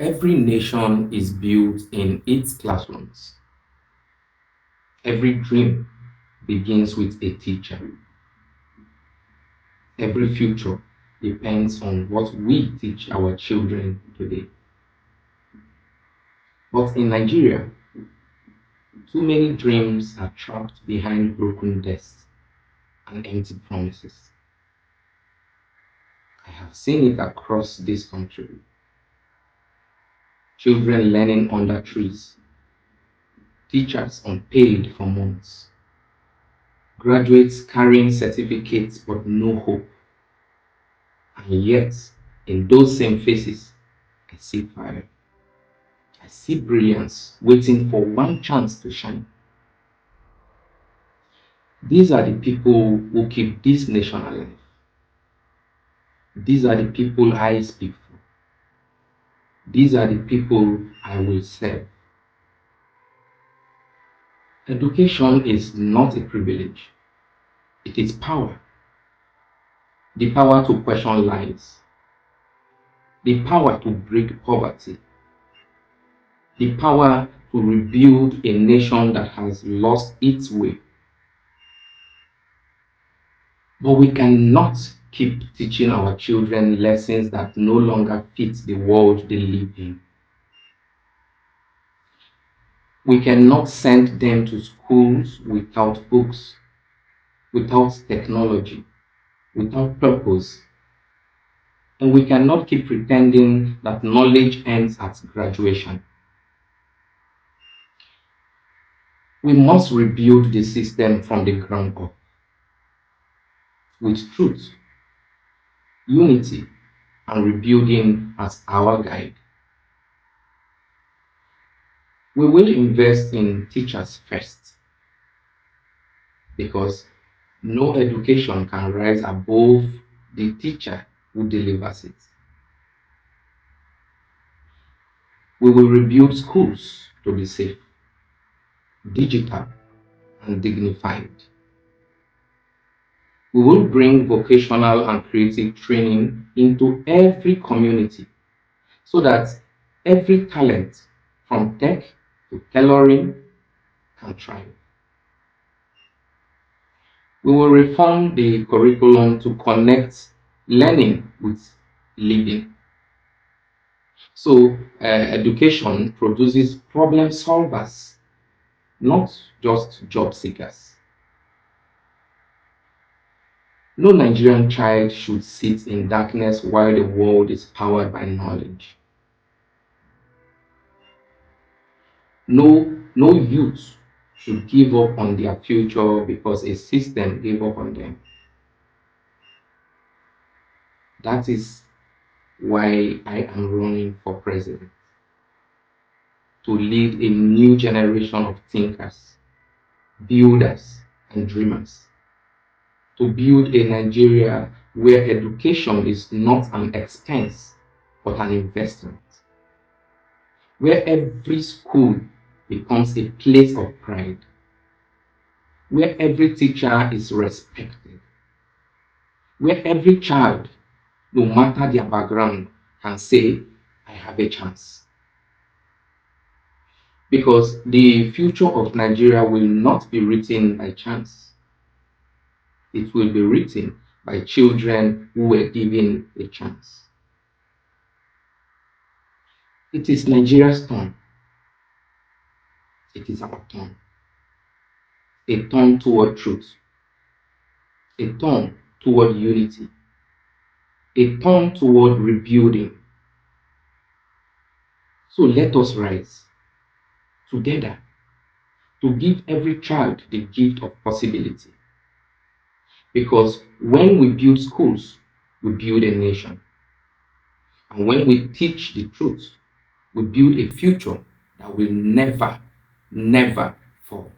Every nation is built in its classrooms. Every dream begins with a teacher. Every future depends on what we teach our children today. But in Nigeria, too many dreams are trapped behind broken desks and empty promises. I have seen it across this country. Children learning under trees, teachers unpaid for months, graduates carrying certificates but no hope. And yet, in those same faces, I see fire. I see brilliance waiting for one chance to shine. These are the people who keep this nation alive. These are the people I speak for. These are the people I will serve. Education is not a privilege, it is power. The power to question lies, the power to break poverty, the power to rebuild a nation that has lost its way. But we cannot keep teaching our children lessons that no longer fit the world they live in. We cannot send them to schools without books, without technology, without purpose. And we cannot keep pretending that knowledge ends at graduation. We must rebuild the system from the ground up with truth, unity, and rebuilding as our guide. We will invest in teachers first because no education can rise above the teacher who delivers it. We will rebuild schools to be safe, digital, and dignified. We will bring vocational and creative training into every community so that every talent, from tech to tailoring, can thrive. We will reform the curriculum to connect learning with living. So, education produces problem solvers, not just job seekers. No Nigerian child should sit in darkness while the world is powered by knowledge. No youth should give up on their future because a system gave up on them. That is why I am running for president, to lead a new generation of thinkers, builders, and dreamers. To build a Nigeria where education is not an expense but an investment, where every school becomes a place of pride, where every teacher is respected, where every child, no matter their background, can say, I have a chance. Because the future of Nigeria will not be written by chance, it will be written by children who were given a chance. It is Nigeria's turn. It is our turn. A turn toward truth, a turn toward unity, a turn toward rebuilding. So let us rise together to give every child the gift of possibility. Because when we build schools, we build a nation. And when we teach the truth, we build a future that will never, never fall.